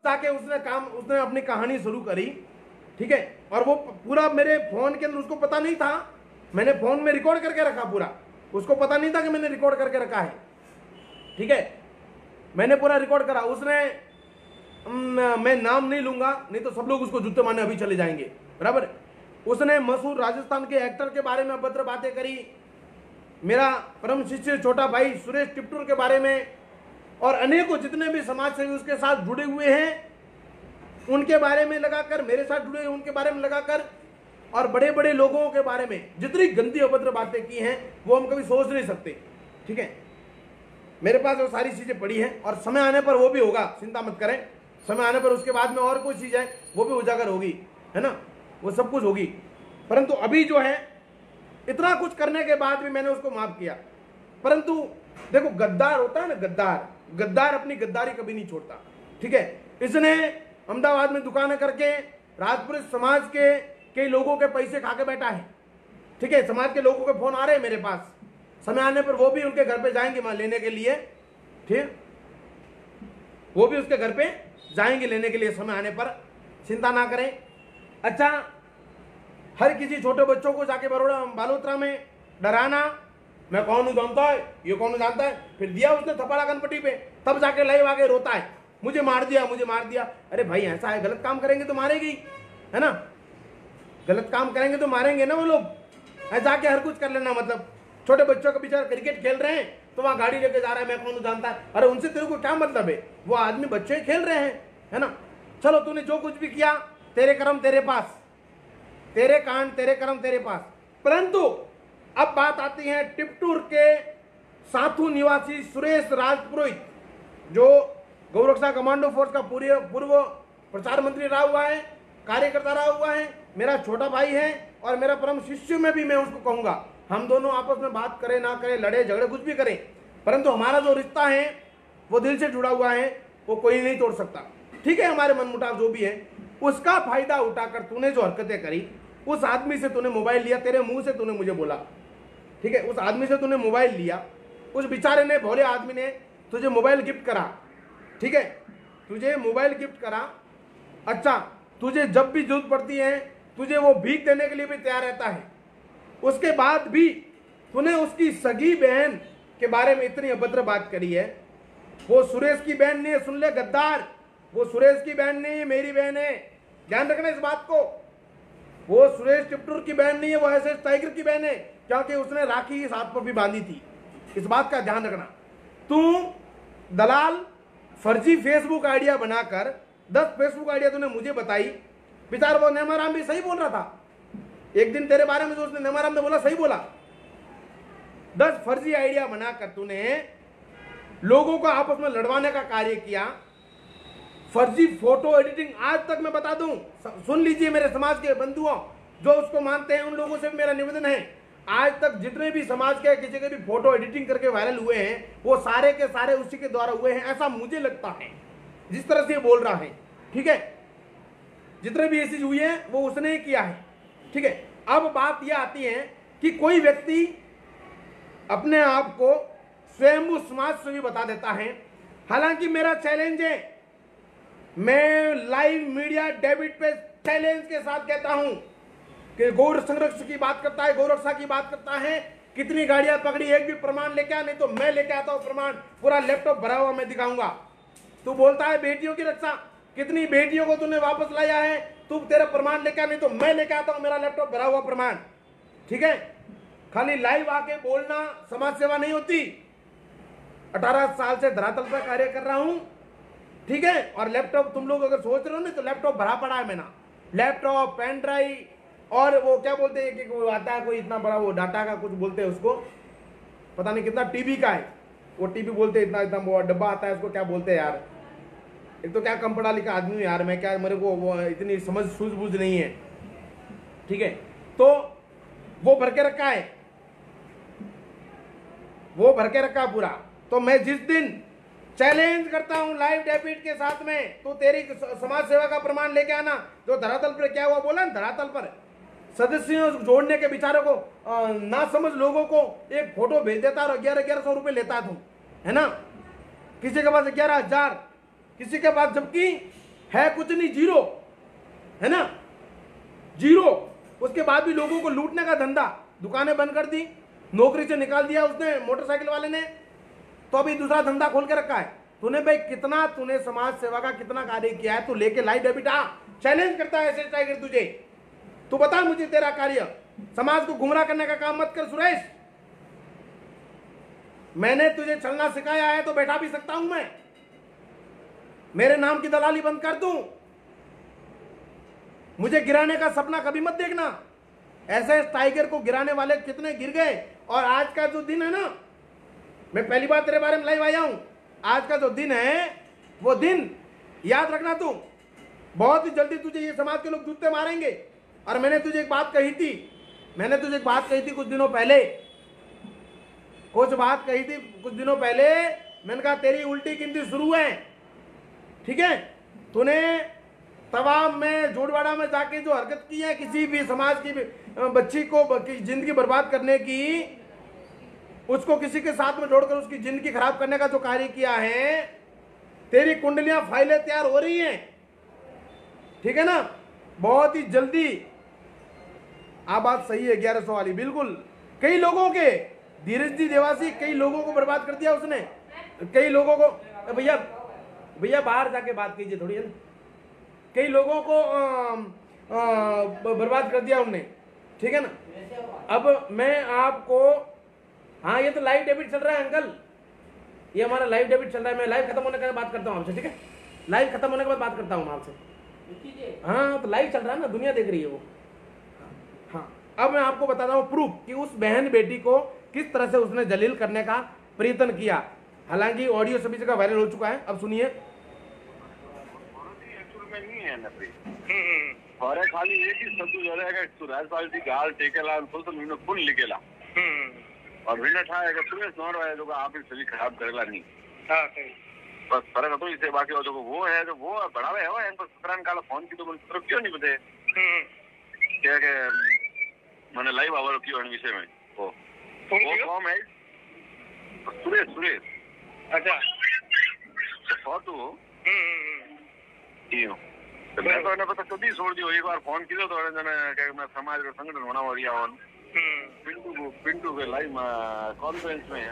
जाके उसने अपनी कहानी शुरू करी, ठीक है। और वो पूरा मेरे फोन के अंदर, उसको पता नहीं था, मैंने फोन में रिकॉर्ड करके रखा पूरा, उसको पता नहीं था कि मैंने रिकॉर्ड करके रखा है, ठीक है। मैंने पूरा रिकॉर्ड करा। उसने मैं नाम नहीं लूंगा, नहीं तो सब लोग उसको जूते मारने अभी चले जाएंगे, बराबर। उसने मशहूर राजस्थान के एक्टर के बारे में अभद्र बातें करी, मेरा परम शिष्य छोटा भाई सुरेश टिप्टूर के बारे में, और अनेकों जितने भी समाज सेवी उसके साथ जुड़े हुए हैं उनके बारे में लगाकर, मेरे साथ जुड़े हुए उनके बारे में लगाकर, और बड़े बड़े लोगों के बारे में जितनी गंदी अभद्र बातें की हैं वो हम कभी सोच नहीं सकते, ठीक है। मेरे पास वो सारी चीजें पड़ी हैं और समय आने पर वो भी होगा, चिंता मत करें। समय आने पर उसके बाद में और कोई चीज है वो भी उजागर होगी, है ना, वो सब कुछ होगी। परंतु अभी जो है, इतना कुछ करने के बाद भी मैंने उसको माफ किया। परंतु देखो, गद्दार होता है ना, गद्दार अपनी गद्दारी कभी नहीं छोड़ता, ठीक है। इसने अहमदाबाद में दुकानें करके राजपूत समाज के कई लोगों के पैसे खा के बैठा है, ठीक है। समाज के लोगों के फोन आ रहे हैं मेरे पास, समय आने पर वो भी उनके घर पे जाएंगे वहां लेने के लिए, ठीक, वो भी उसके घर पे जाएंगे लेने के लिए समय आने पर, चिंता ना करें। अच्छा, हर किसी छोटे बच्चों को जाके बालोतरा में डराना, मैं कौन हूं जानता है, ये कौन जानता है, फिर दिया उसने थप्पड़ा गणपति पे, तब जाके लाइव आके रोता है, मुझे मार दिया, मुझे मार दिया। अरे भाई ऐसा है, गलत काम करेंगे तो मारेगी, है ना, गलत काम करेंगे तो मारेंगे ना वो लोग। जाके हर कुछ कर लेना, मतलब छोटे बच्चों के बेचारे क्रिकेट खेल रहे हैं तो वहां गाड़ी लेके जा रहा है, मैं कौन जानता है। अरे उनसे तेरे को क्या मतलब है, वो आदमी बच्चे खेल रहे हैं, है ना। चलो, तूने जो कुछ भी किया, तेरे कर्म तेरे पास, तेरे कांड तेरे कर्म तेरे पास। परंतु अब बात आती है टिप्टूर के साथू निवासी सुरेश राजपुरोहित, जो गौरक्षा कमांडो फोर्स का पूर्व प्रचार मंत्री रहा हुआ है, कार्यकर्ता रहा हुआ है, मेरा छोटा भाई है और मेरा परम शिष्य में भी मैं उसको कहूंगा। हम दोनों आपस में बात करें ना करें, लड़े झगड़े कुछ भी करें, परंतु हमारा जो रिश्ता है वो दिल से जुड़ा हुआ है, वो कोई नहीं तोड़ सकता, ठीक है। हमारे मनमुटाव जो भी है, उसका फायदा उठाकर तूने जो हरकतें करी, उस आदमी से तूने मोबाइल लिया, तेरे मुंह से तूने मुझे बोला, ठीक है, उस आदमी से तूने मोबाइल लिया, उस बेचारे ने, भोले आदमी ने तुझे मोबाइल गिफ्ट करा, ठीक है, तुझे मोबाइल गिफ्ट करा। अच्छा, तुझे जब भी जरूरत पड़ती है तुझे वो भीख देने के लिए भी तैयार रहता है। उसके बाद भी तूने उसकी सगी बहन के बारे में इतनी अभद्र बात करी है। वो सुरेश की बहन नहीं है, सुन ले गद्दार, वो सुरेश की बहन नहीं है, मेरी बहन है, ध्यान रखना इस बात को। वो सुरेश टिप्टूर की बहन नहीं है, वो ऐसे टाइगर की बहन है, क्योंकि उसने राखी इस हाथ पर भी बांधी थी, इस बात का ध्यान रखना। तू दलाल फर्जी फेसबुक आइडिया बनाकर 10 फेसबुक आइडिया तूने मुझे बताई। बेचारा वो नेमाराम भी सही बोल रहा था, एक दिन तेरे बारे में जो उसने नेमाराम ने बोला सही बोला। 10 फर्जी आइडिया बनाकर तूने लोगों को आपस में लड़वाने का कार्य किया। फर्जी फोटो एडिटिंग, आज तक मैं बता दूं, सुन लीजिए मेरे समाज के बंधुओं, जो उसको मानते हैं उन लोगों से मेरा निवेदन है, आज तक जितने भी समाज के किसी के भी फोटो एडिटिंग करके वायरल हुए हैं वो सारे के सारे उसी के द्वारा हुए हैं, ऐसा मुझे लगता है, जिस तरह से बोल रहा है, ठीक है। जितने भी ये चीज हुई है वो उसने ही किया है, ठीक है। अब बात यह आती है कि कोई व्यक्ति अपने आप को स्वयं समाज सेवी बता देता है। हालांकि मेरा चैलेंज है, मैं लाइव मीडिया डेबिट पे चैलेंज के साथ कहता हूं कि गौ संरक्षण की बात करता है, गौरक्षा की बात करता है, कितनी गाड़ियां पकड़ी, एक भी प्रमाण लेके आ, नहीं तो मैं लेके आता हूं प्रमाण, पूरा लैपटॉप भरा हुआ मैं दिखाऊंगा। तू बोलता है बेटियों की रक्षा, कितनी बेटियों को तूने वापस लाया है, तू तेरा प्रमाण लेके आ, नहीं तो मैं लेके आता हूं, मेरा लैपटॉप भरा हुआ प्रमाण, ठीक है। खाली लाइव आके बोलना समाज सेवा नहीं होती। 18 साल से धरातल पर कार्य कर रहा हूं, ठीक है। और लैपटॉप तुम लोग अगर सोच रहे हो ना, तो लैपटॉप भरा पड़ा है मेरा, लैपटॉप, पेन ड्राइव, और वो क्या बोलते हैं कि वो आता है कोई इतना बड़ा, वो डाटा का कुछ बोलते हैं उसको, पता नहीं कितना, टीबी का है वो, टीबी बोलते हैं, इतना इतना वो डब्बा आता है, उसको क्या बोलते हैं यार। एक तो क्या कम पढ़ा लिखा आदमी हूं यार मैं, क्या मेरे को वो इतनी समझ सूझबूझ नहीं है, ठीक है। तो वो भर के रखा है, वो भर के रखा पूरा। तो मैं जिस दिन चैलेंज करता हूं लाइव डेबिट के साथ में, तो तेरी समाज सेवा का प्रमाण लेके आना, जो धरातल पर क्या हुआ बोला ना, धरातल पर सदस्यों जोड़ने के बेचारों को ना समझ लोगों को एक फोटो भेज देता और 1100 रुपए लेता तुम, है ना। किसी के पास 11,000, किसी के पास, जबकि है कुछ नहीं, जीरो है ना, जीरो। उसके बाद भी लोगों को लूटने का धंधा, दुकानें बंद कर दी, नौकरी से निकाल दिया उसने, मोटरसाइकिल वाले ने, तो अभी दूसरा धंधा खोल के रखा है। तूने भाई कितना, तूने समाज सेवा का कितना कार्य किया है, तू लेके लाइव डेबिट आ, चैलेंज करता है ऐसे टाइगर तुझे। तू बता मुझे तेरा कार्य, समाज को गुमराह करने का काम मत कर सुरेश। मैंने तुझे चलना सिखाया है तो बैठा भी सकता हूं मैं, मेरे नाम की दलाली बंद कर दूं। मुझे गिराने का सपना कभी मत देखना। ऐसे टाइगर को गिराने वाले कितने गिर गए। और आज का जो दिन है ना, मैं पहली बार तेरे बारे में लाइव आया हूं, आज का जो दिन है वो दिन याद रखना तू, बहुत ही जल्दी तुझे ये समाज के लोग जूते मारेंगे। और मैंने तुझे एक बात कही थी, कुछ दिनों पहले, कुछ दिनों पहले मैंने कहा तेरी उल्टी गिनती शुरू है, ठीक है। तूने तवाब में, जोड़वाड़ा में जाके जो हरकत की है, किसी भी समाज की बच्ची को जिंदगी बर्बाद करने की, उसको किसी के साथ में जोड़कर उसकी जिंदगी खराब करने का जो कार्य किया है, तेरी कुंडलियां, फाइलें तैयार हो रही हैं, ठीक है ना। बहुत ही जल्दी, बात सही है 1100 वाली, बिल्कुल। कई लोगों के, धीरज जी देवासी, कई लोगों को बर्बाद कर दिया उसने, कई लोगों को, भैया बाहर जाके बात कीजिए थोड़ी, है ना। कई लोगों को बर्बाद कर दिया उनने, ठीक है ना। अब मैं आपको, हाँ ये तो लाइव डेबिट चल रहा है अंकल, ये हमारा लाइव डेबिट चल रहा है। मैं लाइव खत्म होने के बाद बात करता हूँ आपसे, ठीक है। लाइव खत्म होने के बाद बात करता हूँ आपसे। हाँ तो लाइव चल रहा है ना, दुनिया देख रही है वो। हाँ अब मैं आपको बताता हूँ प्रूफ कि उस बहन बेटी को किस तरह से उसने जलील करने का प्रयत्न किया। हालांकि ऑडियो सभी जगह वायरल हो चुका है, अब सुनिए। और खाली एक ही शब्द जरा सुराजपाल जी गाल टेकेला सोशल मीडिया फुल लिखेला और विनर था अगर सुरेश नॉर है जो आप सभी खराब करेला नहीं। हां सही बस फर्क तो इसे बाकी जो वो है जो वो बढ़ावे है वो इनको सतरन काला फोन की तो मुझे क्यों नहीं बते क्या के मैंने लाइव आवर की वाले विषय में वो कौन है सुरेश अच्छा फोटो तो मैं तो पता कभी छोड़ दियो एक बार फोन किया तो जने के मैं समाज का संगठन बनावा रिया हूं पिंटू के लाइव कॉन्फ्रेंस में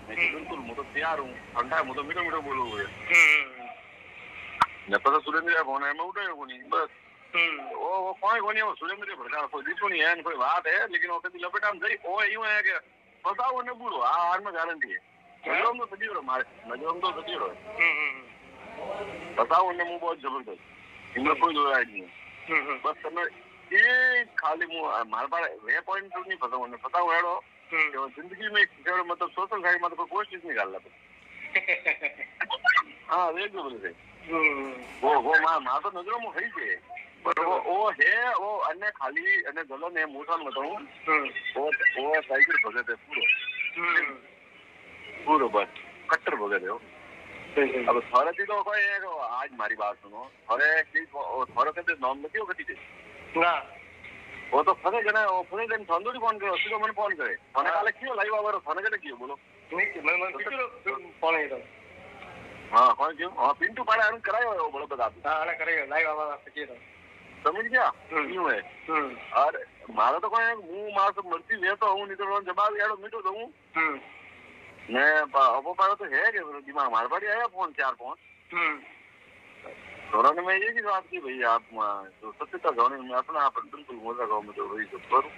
मैं बिल्कुल मैं तो तैयार हूं ठंडा मैं तो मीठो बोलूं मैं पता सुरेंद्र फोन है मैं उठायो कोनी बस वो कोई वो सुरेंद्र भड़का कोई दिसोनी है कोई बात है लेकिन वो कभी लपेटा में सही वो यूं है कि बताओ ने बुरो हार में गारंटी है मजलूम तो सदी मारे मजलूम तो सदी बताओ ने मुंह बहुत जबरदस्त इनमें कोई दो राय नहीं है बस तुम्हें ये खाली मुंह मार पार वे पॉइंट तो नहीं पता उन्हें पता हुआ है कि जिंदगी में जो मतलब सोशल साइड में तो कोई चीज नहीं कर लेता हाँ देख लो बोले वो माँ तो नजरों में है ही पर वो है वो अन्य खाली अन्य गलन है मुंह साल बताऊं वो साइकिल भगत है पूरा बस कट्टर भगत है वो अब थोड़ा चीज तो कोई है आज हमारी बात सुनो थोड़ा कहते नाम में क्यों कटी ना वो तो फने जने वो फने दिन थंदूरी फोन करे उसको मैंने फोन करे फने काले क्यों लाइव आवर फने जने क्यों बोलो नहीं मैं क्यों फोन है तो हां कौन क्यों हां पिंटू पाड़ा हम करायो वो बोलो बता हां अरे करेगा लाइव आवर आपसे किए समझ गया क्यों है और मारा तो कोई मुंह मार तो मर्जी ले तो हूं नहीं तो जवाब यारो मिटो दूं मैं वो पाड़ा तो है कि दिमाग मार पड़ी आया फोन 4 फोन दौरान में ये की बात की भाई आप जो सत्यता गौन में अपना आप बिल्कुल मोजा गांव में जो रही सब करो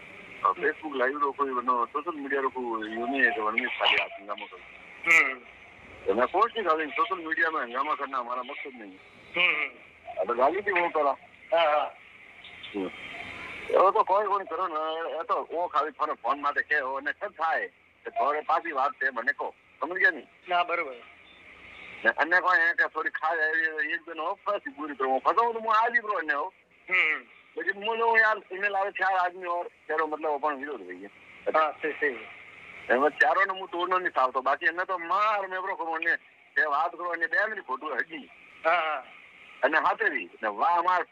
और फेसबुक लाइव रो कोई बनो सोशल मीडिया रो कोई यूनी है जो वनमी खाली आप हंगामा करो तो मैं सोच नहीं रहा सोशल मीडिया में हंगामा करना हमारा मकसद नहीं है अब गाली थी वो करा वो तो कोई करो ना ये तो वो खाली फोन माटे के वो ने सब थाए थोड़े पासी बात है मने को समझ गया नहीं ना बरोबर अन्य कोई है कि थोड़ी खा जाए एक दिन ऑफर सी पूरी करो फसाऊं तो मैं आज ही ब्रो ने हो लेकिन मुझे यार ईमेल आवे 4 आदमी और तेरो मतलब अपन विरोध भई है हां सही मैं चारों ने मुंह तोड़नो नहीं था तो बाकी अन्य तो मार में ब्रो करो ने ते बात करो ने बेन री फोटो हडी हां अन्य हाथे री ने वाह मार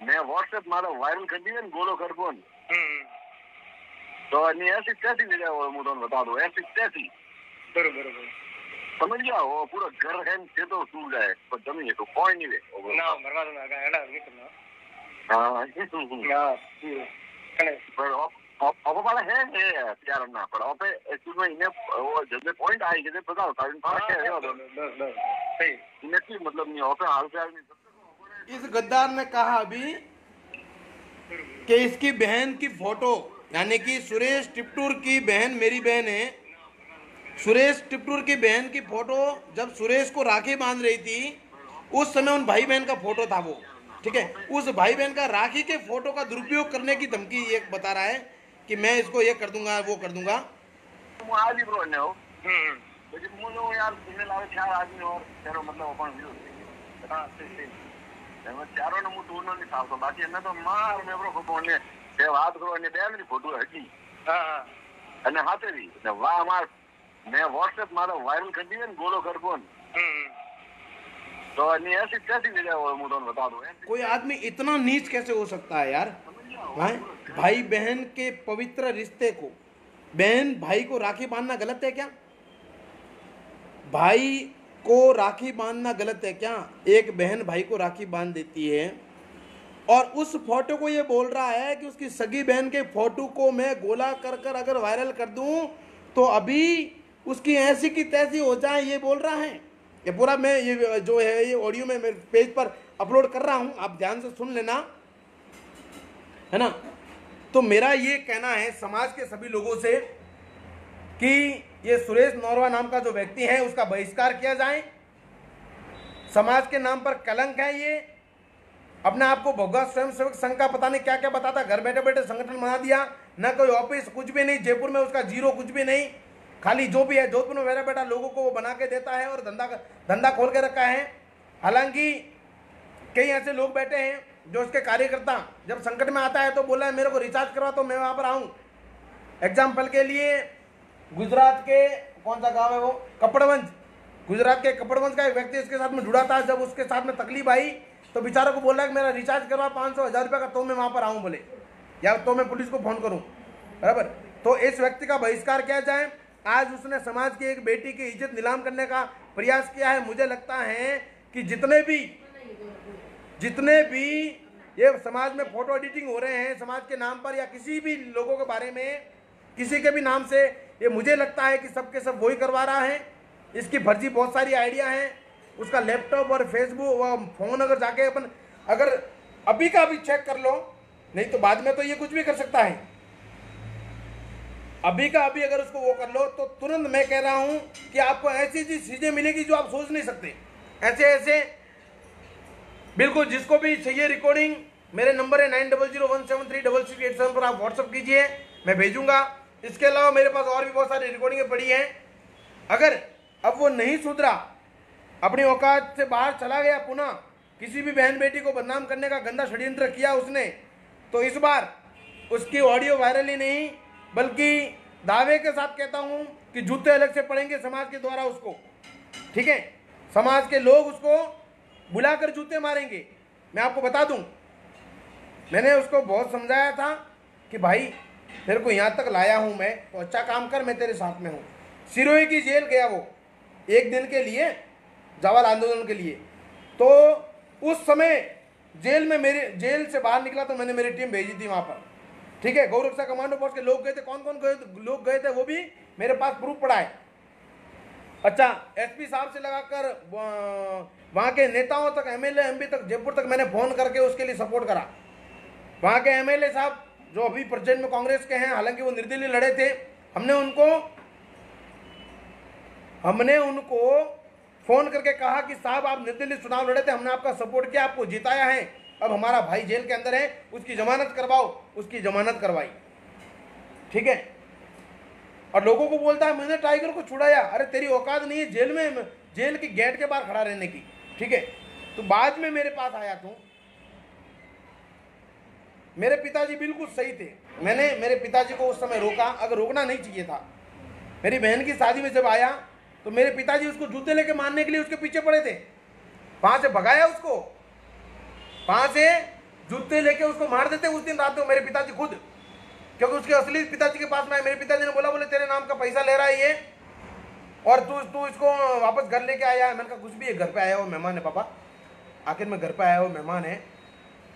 मैं व्हाट्सएप मारो वायरल कर दी गोलो कर बोन तो नहीं ऐसी कैसी मिले वो मुझे बता दो ऐसी कैसी बरोबर समझ गया वो पूरा घर है से तो टूट जाए पर जमीन है तो कोई नहीं वे ना बर्बाद ना का एड़ा नहीं करना हाँ ना कने पर अब वाला है प्यार ना पर अब एक्चुअली में इन्हें वो जब पॉइंट आएगी तो पता होता है पास है सही इन्हें की मतलब नहीं होता हाल फिलहाल में इस गद्दार ने कहा अभी कि इसकी बहन की फोटो, यानी कि सुरेश टिपटूर की बहन मेरी बहन है, सुरेश टिपटूर की बहन की फोटो जब सुरेश को राखी बांध रही थी उस समय उन भाई बहन का फोटो था वो, ठीक है। उस भाई बहन का राखी के फोटो का दुरुपयोग करने की धमकी ये बता रहा है कि मैं इसको ये कर दूंगा वो कर दूंगा। आज ही ब्रो ने हो लेकिन मुझे यार इन्हें लावे 4 आदमी और तेरो मतलब अपन व्यू हां सही मैं चारों ने मुंह तोड़ना नहीं था तो बाकी मैं तो मार में ब्रो को बोलने તે વાત કરો અને બેન ની ફોટો હતી हां અને હાથે રી ને વાહ માર मैं WhatsApp मारो वायरल कर दिए न गोलो कर कौन तो नहीं ऐसी कैसी जगह वो मुझे बता दो कोई आदमी इतना नीच कैसे हो सकता है यार। भाई बहन के पवित्र रिश्ते को, बहन भाई को राखी बांधना गलत है क्या? भाई को राखी बांधना गलत है क्या? एक बहन भाई को राखी बांध देती है और उस फोटो को ये बोल रहा है कि उसकी सगी बहन के फोटो को मैं गोला कर कर अगर वायरल कर दूं तो अभी उसकी ऐसी की तैसी हो जाए, ये बोल रहा है। ये पूरा मैं ये जो है ये ऑडियो में मेरे पेज पर अपलोड कर रहा हूं, आप ध्यान से सुन लेना, है ना। तो मेरा ये कहना है समाज के सभी लोगों से कि ये सुरेश नौरवा नाम का जो व्यक्ति है उसका बहिष्कार किया जाए। समाज के नाम पर कलंक है ये। अपने आप को भगवा स्वयंसेवक संघ का पता नहीं क्या क्या बताता, घर बैठे बैठे संगठन बना दिया, ना कोई ऑफिस कुछ भी नहीं, जयपुर में उसका जीरो कुछ भी नहीं, खाली जो भी है जोधपुर में बैठा बैठा लोगों को वो बना के देता है और धंधा खोल के रखा है। हालांकि कई ऐसे लोग बैठे हैं जो उसके कार्यकर्ता जब संकट में आता है तो बोला है मेरे को रिचार्ज करवा तो मैं वहां पर आऊं। एग्जाम्पल के लिए गुजरात के कौन सा गाँव है वो, कपड़वंज, गुजरात के कपड़वंज का एक व्यक्ति इसके साथ में जुड़ा था। जब उसके साथ में तकलीफ आई तो बेचारों को बोला कि मेरा रिचार्ज करवा 500-1000 रुपये का तो मैं वहां पर आऊं बोले, या तो मैं पुलिस को फोन करूं, बराबर। तो इस व्यक्ति का बहिष्कार किया जाए। आज उसने समाज की एक बेटी की इज्जत नीलाम करने का प्रयास किया है। मुझे लगता है कि जितने भी ये समाज में फोटो एडिटिंग हो रहे हैं समाज के नाम पर या किसी भी लोगों के बारे में किसी के भी नाम से, ये मुझे लगता है कि सबके सब वही करवा रहा है। इसकी फर्जी बहुत सारी आइडिया हैं। उसका लैपटॉप और फेसबुक और फोन अगर जाके अपन अगर अभी का अभी चेक कर लो, नहीं तो बाद में तो ये कुछ भी कर सकता है। अभी का अभी अगर उसको वो कर लो तो तुरंत मैं कह रहा हूं कि आपको ऐसी चीजें मिलेगी जो आप सोच नहीं सकते। ऐसे ऐसे बिल्कुल जिसको भी चाहिए रिकॉर्डिंग, मेरे नंबर है 9001736687 पर आप व्हाट्सअप कीजिए, मैं भेजूंगा। इसके अलावा मेरे पास और भी बहुत सारी रिकॉर्डिंगें पड़ी हैं। अगर अब वो नहीं सुधरा, अपनी औकात से बाहर चला गया, पुनः किसी भी बहन बेटी को बदनाम करने का गंदा षड्यंत्र किया उसने, तो इस बार उसकी ऑडियो वायरल ही नहीं बल्कि दावे के साथ कहता हूं कि जूते अलग से पड़ेंगे समाज के द्वारा उसको, ठीक है। समाज के लोग उसको बुलाकर जूते मारेंगे। मैं आपको बता दूं, मैंने उसको बहुत समझाया था कि भाई तेरे को यहाँ तक लाया हूं मैं तो अच्छा काम कर, मैं तेरे साथ में हूं। सिरोही की जेल गया वो 1 दिन के लिए, जावल आंदोलन के लिए। तो उस समय जेल से बाहर निकला तो मैंने मेरी टीम भेजी थी वहां पर, ठीक है। गौरक्षा कमांडो फोर्स के लोग गए थे। कौन कौन लोग गए थे वो भी मेरे पास प्रूफ पड़ा है। अच्छा, एसपी साहब से लगाकर वहां के नेताओं तक, एमएलए एमपी तक, जयपुर तक मैंने फोन करके उसके लिए सपोर्ट करा। वहां के एमएलए साहब जो अभी प्रेजेंट में कांग्रेस के हैं, हालांकि वो निर्दलीय लड़े थे, हमने उनको फोन करके कहा कि साहब आप निर्दलीय चुनाव लड़े थे, हमने आपका सपोर्ट किया, आपको जिताया है, अब हमारा भाई जेल के अंदर है, उसकी जमानत करवाओ। उसकी जमानत करवाई, ठीक है। और लोगों को बोलता है मैंने टाइगर को छुड़ाया। अरे तेरी औकात नहीं है जेल की गेट के बाहर खड़ा रहने की, ठीक है। तो बाद में मेरे पास आया तू। मेरे पिताजी बिल्कुल सही थे, मैंने मेरे पिताजी को उस समय रोका, अगर रोकना नहीं चाहिए था। मेरी बहन की शादी में जब आया तो मेरे पिताजी उसको जूते लेके मारने के लिए उसके पीछे पड़े थे। वहां से भगाया उसको, वहां से जूते लेके उसको मार देते उस दिन रात को मेरे पिताजी खुद, क्योंकि उसके असली पिताजी के पास में आए। मेरे पिताजी ने बोला बोले तेरे नाम का पैसा ले रहा है ये, और तू तू इसको वापस घर लेके आया है। मैंने कहा कुछ भी है, घर पे आया हुआ मेहमान है पापा, आखिर में घर पे आया हुआ मेहमान है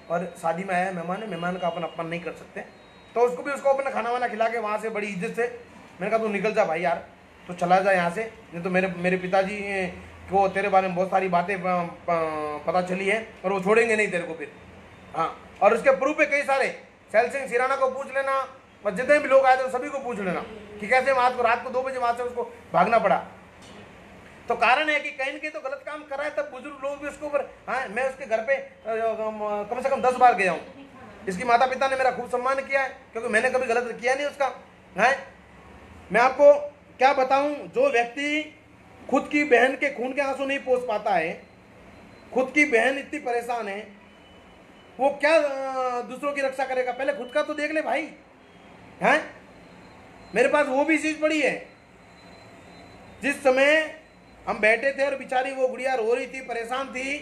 और शादी में आया मेहमान है, मेहमान का अपन अपमान नहीं कर सकते। तो उसको अपना खाना वाना खिला के वहाँ से बड़ी इज्जत से मैंने कहा तू निकल जा भाई यार, तो चला जा यहाँ से, नहीं तो मेरे पिताजी को तेरे बारे में बहुत सारी बातें पता चली है और वो छोड़ेंगे नहीं तेरे को फिर। हाँ, और उसके प्रूफ है कई सारे, सैल सिंह सिराना को पूछ लेना और जितने भी लोग आए थे सभी को पूछ लेना कि कैसे रात को 2 बजे वहाँ से उसको भागना पड़ा। तो कारण है कि कहीं न कहीं तो गलत काम कर रहा है, तब बुजुर्ग लोग भी उसके ऊपर। हाँ, मैं उसके घर पे कम से कम 10 बार गया हूँ। इसकी माता पिता ने मेरा खूब सम्मान किया है क्योंकि मैंने कभी गलत किया नहीं उसका। है, मैं आपको क्या बताऊं, जो व्यक्ति खुद की बहन के खून के आंसू नहीं पोंछ पाता है, खुद की बहन इतनी परेशान है, वो क्या दूसरों की रक्षा करेगा? पहले खुद का तो देख ले भाई। हैं, मेरे पास वो भी चीज पड़ी है। जिस समय हम बैठे थे और बेचारी वो गुड़िया रो रही थी, परेशान थी,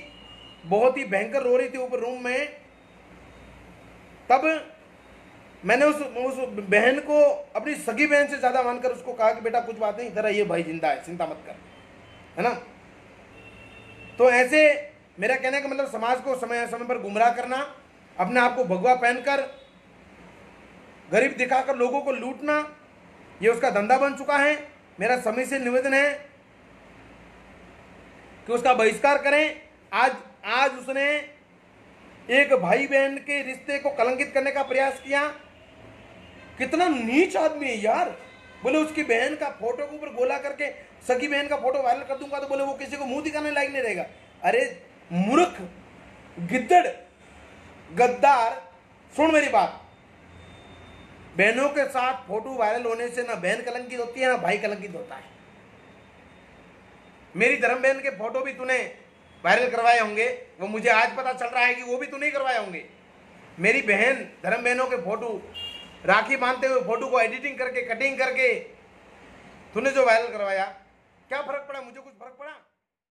बहुत ही भयंकर रो रही थी ऊपर रूम में, तब मैंने उस बहन को अपनी सगी बहन से ज्यादा मानकर उसको कहा कि बेटा कुछ बात नहीं, इधर ये भाई जिंदा है, चिंता मत कर, है ना। तो ऐसे मेरा कहने का मतलब समाज को समय समय पर गुमराह करना, अपने आप को भगवा पहनकर गरीब दिखाकर लोगों को लूटना, ये उसका धंधा बन चुका है। मेरा समय से निवेदन है कि उसका बहिष्कार करें। आज उसने एक भाई बहन के रिश्ते को कलंकित करने का प्रयास किया। कितना नीच आदमी है यार। बोले उसकी बहन का फोटो के ऊपर गोला करके सगी बहन का फोटो वायरल कर दूंगा तो बोले वो किसी को मुंह दिखाने लायक नहीं रहेगा। अरे मूर्ख, गिद्दड़, गद्दार, सुन मेरी बात। बहनों के साथ फोटो वायरल होने से ना बहन कलंकित होती है ना भाई कलंकित होता है। मेरी धर्म बहन के फोटो भी तूने वायरल करवाए होंगे, वो मुझे आज पता चल रहा है कि वो भी तू नहीं करवाए होंगे। मेरी बहन धर्म बहनों के फोटो, राखी बांधते हुए फोटो को एडिटिंग करके कटिंग करके तूने जो वायरल करवाया, क्या फर्क पड़ा? मुझे कुछ फर्क पड़ा?